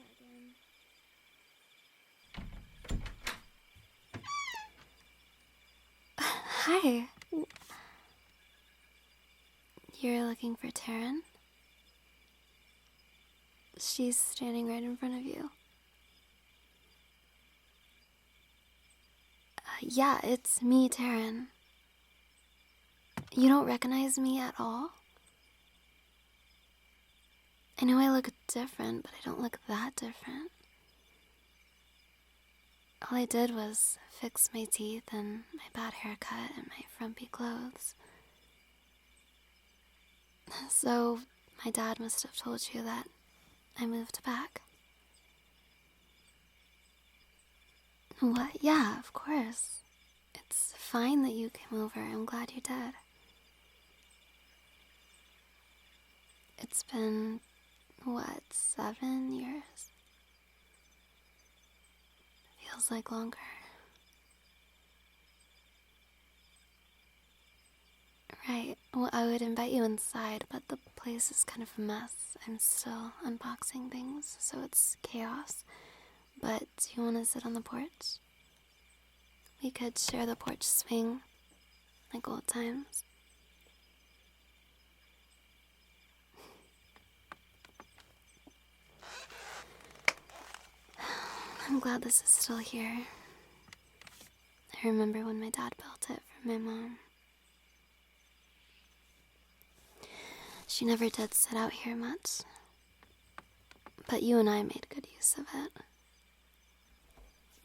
again. Hi. You're looking for Taryn? She's standing right in front of you. Yeah, it's me, Taryn. You don't recognize me at all? I know I look different, but I don't look that different. All I did was fix my teeth and my bad haircut and my frumpy clothes. So, my dad must have told you that I moved back. What? Yeah, of course. It's fine that you came over. I'm glad you did. It's been, 7 years? Feels like longer. Right. Well, I would invite you inside, but the place is kind of a mess. I'm still unboxing things, so it's chaos. But do you want to sit on the porch? We could share the porch swing, like old times. I'm glad this is still here. I remember when my dad built it for my mom. She never did sit out here much, but you and I made good use of it.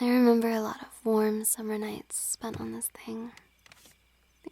I remember a lot of warm summer nights spent on this thing,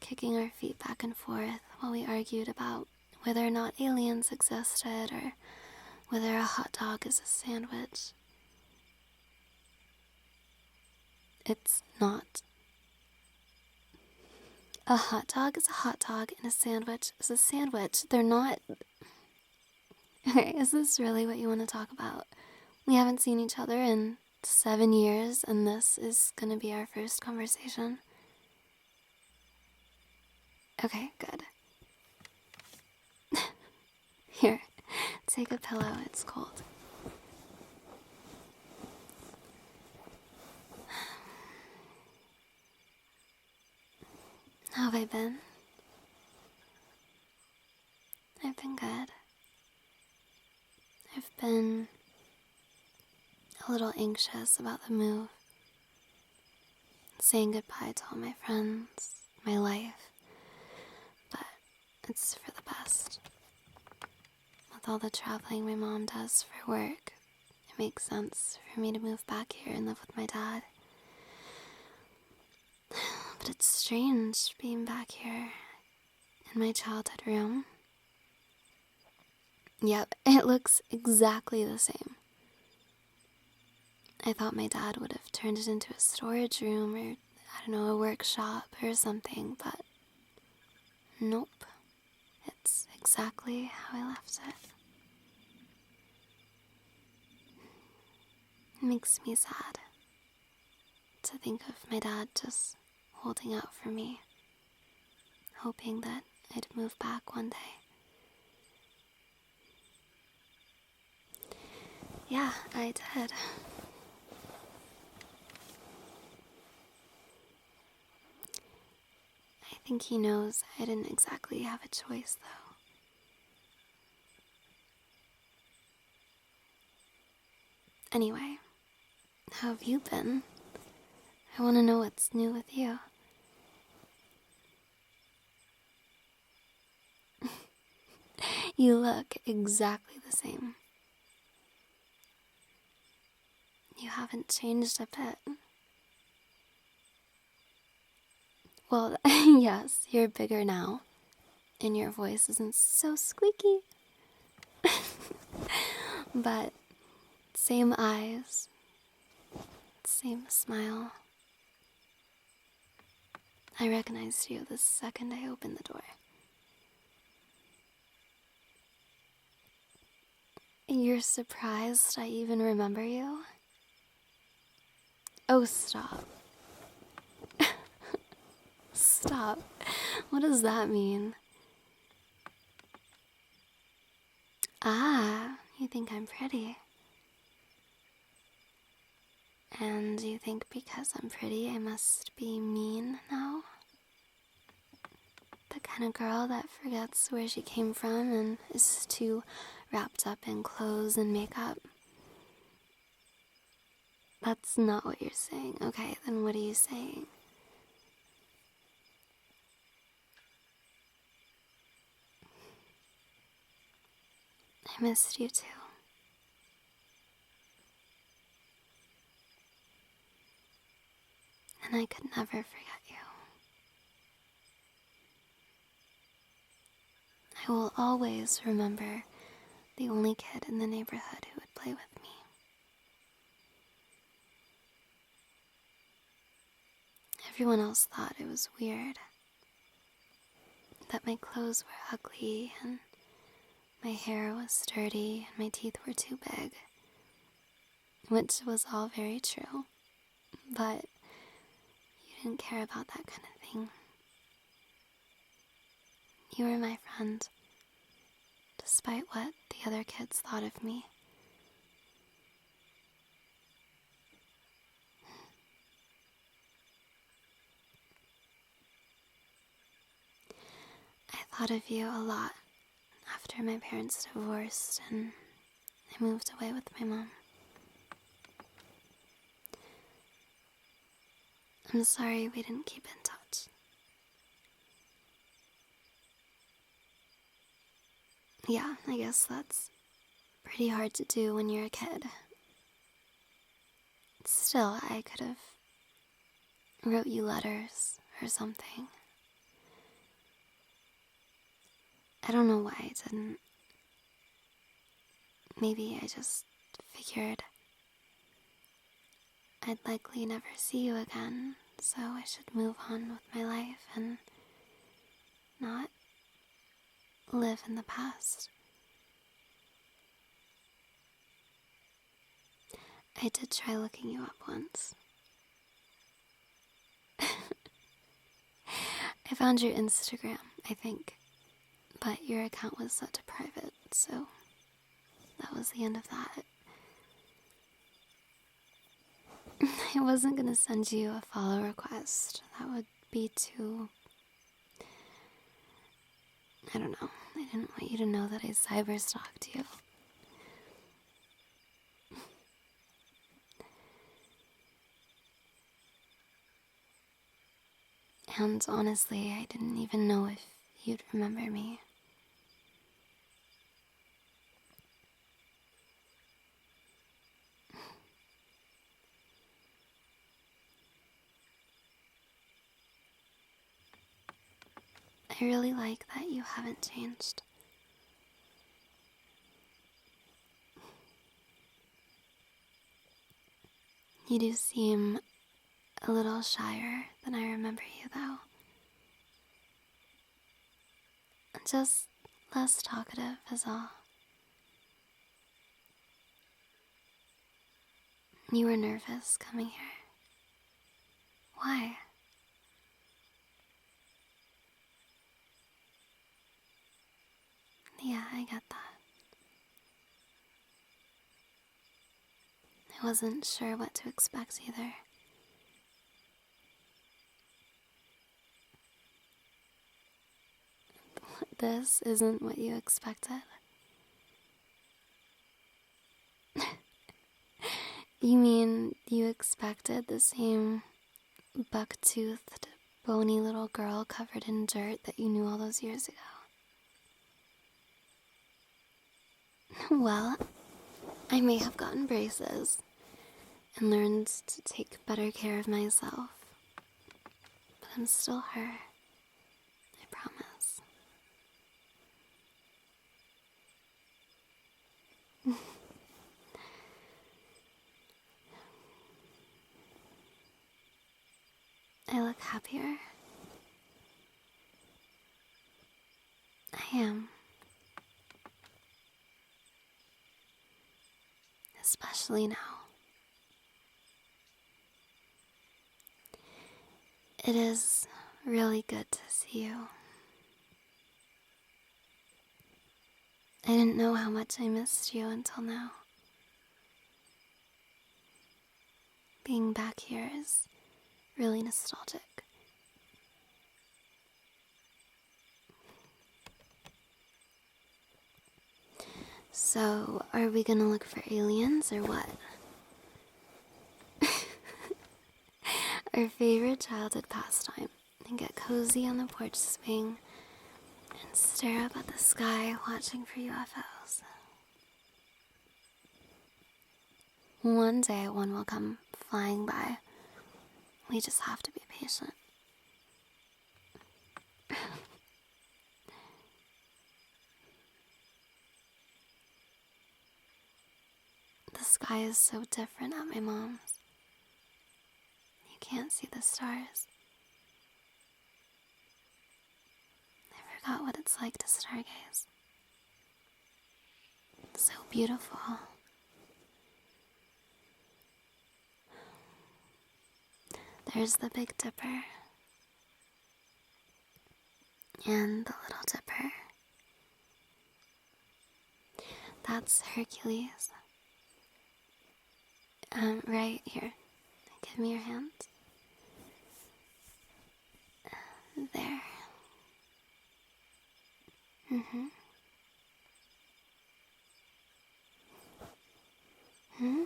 kicking our feet back and forth while we argued about whether or not aliens existed or whether a hot dog is a sandwich. It's not. A hot dog is a hot dog and a sandwich is a sandwich. They're not... Okay, is this really what you want to talk about? We haven't seen each other in 7 years, and this is gonna be our first conversation. Okay, good. Here, take a pillow, it's cold. How have I been? I've been good. I've been a little anxious about the move. Saying goodbye to all my friends, my life. But it's for the best. With all the traveling my mom does for work, it makes sense for me to move back here and live with my dad. But it's strange being back here in my childhood room. Yep, it looks exactly the same. I thought my dad would have turned it into a storage room or, I don't know, a workshop or something, but nope. It's exactly how I left it. It makes me sad to think of my dad just holding out for me, hoping that I'd move back one day. Yeah, I did. I think he knows I didn't exactly have a choice, though. Anyway, how have you been? I want to know what's new with you. You look exactly the same. You haven't changed a bit. Well, yes, you're bigger now, and your voice isn't so squeaky. But same eyes, same smile. I recognized you the second I opened the door. You're surprised I even remember you? Oh, stop. Stop. What does that mean? Ah, you think I'm pretty. And you think because I'm pretty, I must be mean now? The kind of girl that forgets where she came from and is too wrapped up in clothes and makeup. That's not what you're saying. Okay, then what are you saying? I missed you too. And I could never forget you. I will always remember the only kid in the neighborhood who would play with me. Everyone else thought it was weird that my clothes were ugly and my hair was dirty and my teeth were too big, which was all very true, but you didn't care about that kind of thing. You were my friend, despite what the other kids thought of me. I thought of you a lot after my parents divorced and I moved away with my mom. I'm sorry we didn't keep in touch. Yeah, I guess that's pretty hard to do when you're a kid. Still, I could have wrote you letters or something. I don't know why I didn't. Maybe I just figured I'd likely never see you again, so I should move on with my life and not live in the past. I did try looking you up once. I found your Instagram, I think, but your account was set to private, so that was the end of that. I wasn't gonna send you a follow request. That would be too... I don't know. I didn't want you to know that I cyberstalked you. And honestly, I didn't even know if you'd remember me. I really like that you haven't changed. You do seem a little shyer than I remember you, though. Just less talkative is all. You were nervous coming here. Why? Yeah, I get that. I wasn't sure what to expect either. This isn't what you expected. You mean you expected the same buck-toothed, bony little girl covered in dirt that you knew all those years ago? Well, I may have gotten braces and learned to take better care of myself, but I'm still her. I promise. I look happier. I am. Especially now. It is really good to see you. I didn't know how much I missed you until now. being back here is really nostalgic. So, are we gonna look for aliens or what? Our favorite childhood pastime, and get cozy on the porch swing and stare up at the sky watching for UFOs. One day one will come flying by. We just have to be patient. The sky is so different at my mom's. You can't see the stars. I forgot what it's like to stargaze. It's so beautiful. There's the Big Dipper. And the Little Dipper. That's Hercules. Right here. Give me your hand. There. Mm-hmm. Hmm?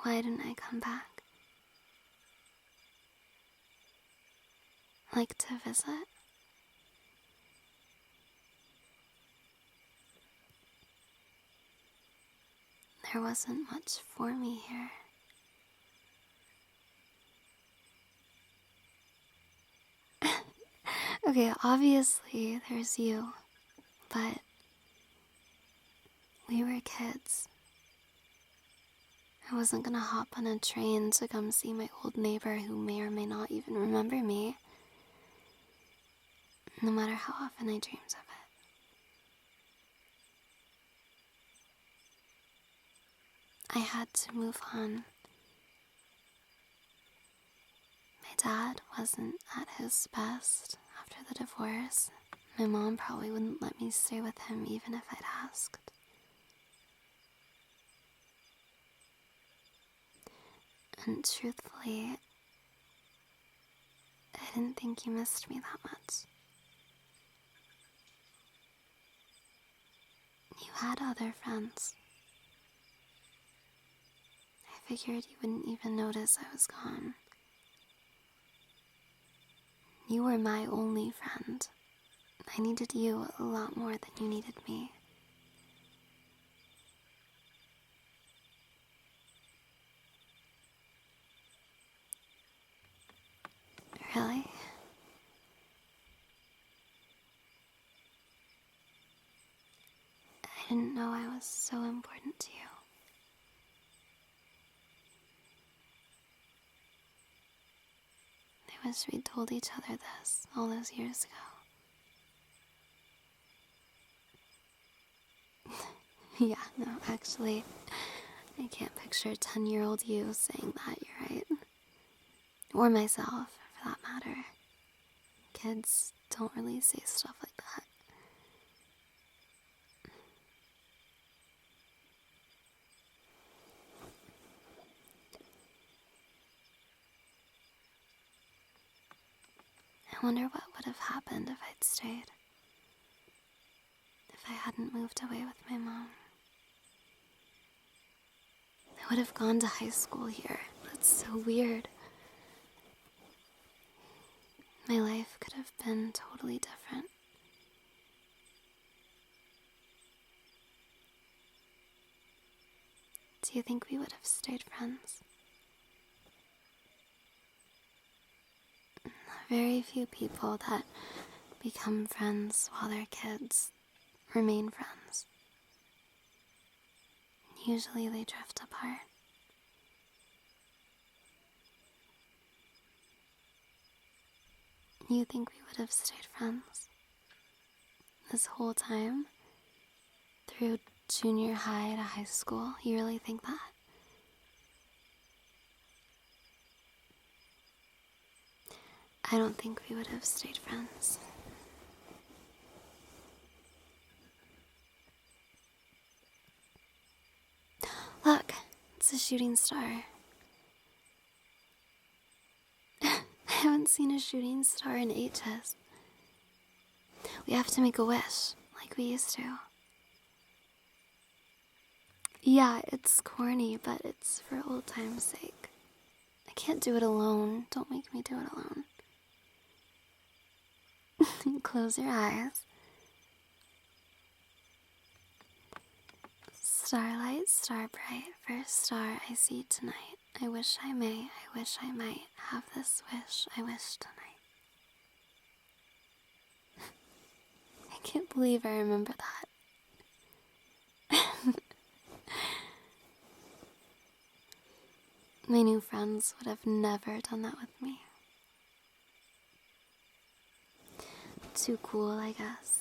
Why didn't I come back? Like to visit? There wasn't much for me here. Okay, obviously there's you, but we were kids. I wasn't gonna hop on a train to come see my old neighbor who may or may not even remember me, no matter how often I dreamed of it. I had to move on. My dad wasn't at his best after the divorce. My mom probably wouldn't let me stay with him even if I'd asked. And truthfully, I didn't think you missed me that much. You had other friends. I figured you wouldn't even notice I was gone. You were my only friend. I needed you a lot more than you needed me. Really? I didn't know I was so important to you. I wish we'd told each other this all those years ago. Yeah, no, actually, I can't picture a 10-year-old you saying that, you're right. Or myself, for that matter. Kids don't really say stuff like that. I wonder what would have happened if I'd stayed. If I hadn't moved away with my mom. I would have gone to high school here. That's so weird. My life could have been totally different. Do you think we would have stayed friends? Very few people that become friends while they're kids remain friends. Usually they drift apart. You think we would have stayed friends? This whole time? Through junior high to high school? You really think that? I don't think we would have stayed friends. Look, It's a shooting star. I haven't seen a shooting star in ages. We have to make a wish, like we used to. Yeah, it's corny, but it's for old time's sake. I can't do it alone. Don't make me do it alone. Close your eyes. Starlight, star bright, first star I see tonight. I wish I may, I wish I might have this wish I wish tonight. I can't believe I remember that. My new friends would have never done that with me. Too cool, I guess.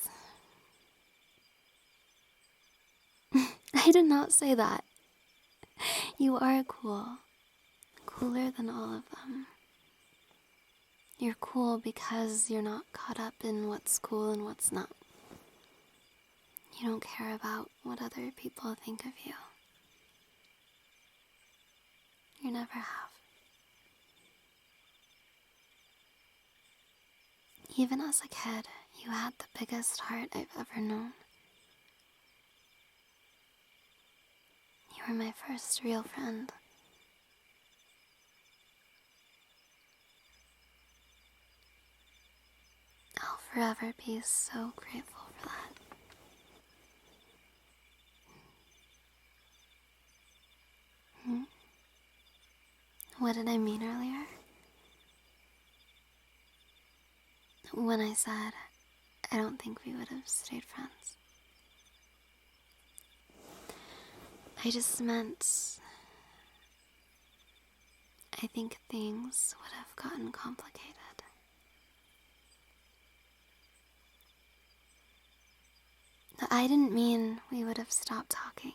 I did not say that. You are cool. Cooler than all of them. You're cool because you're not caught up in what's cool and what's not. You don't care about what other people think of you. You never have. Even as a kid, you had the biggest heart I've ever known. You were my first real friend. I'll forever be so grateful for that. What did I mean earlier? When I said, I don't think we would have stayed friends. I just meant, I think things would have gotten complicated. I didn't mean we would have stopped talking.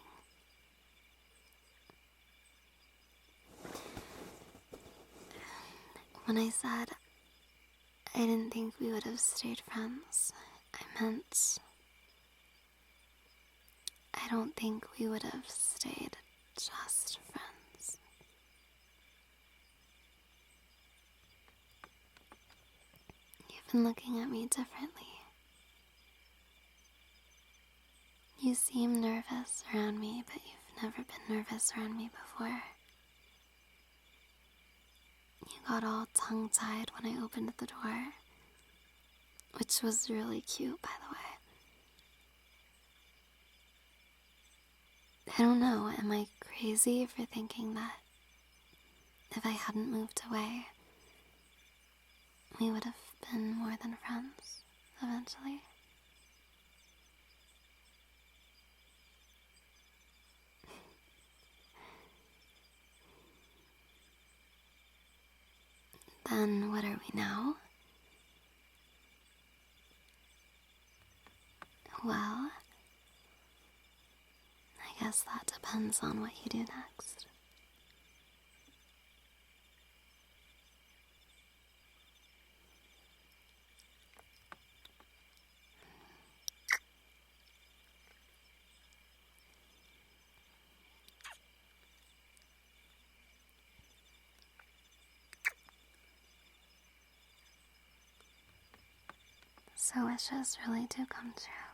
When I said I didn't think we would have stayed friends, I meant I don't think we would have stayed just friends. You've been looking at me differently. You seem nervous around me, but you've never been nervous around me before. You got all tongue-tied when I opened the door, which was really cute, by the way. I don't know, am I crazy for thinking that if I hadn't moved away, we would have been more than friends, eventually? Then what are we now? Well, I guess that depends on what you do next. So wishes really do come true.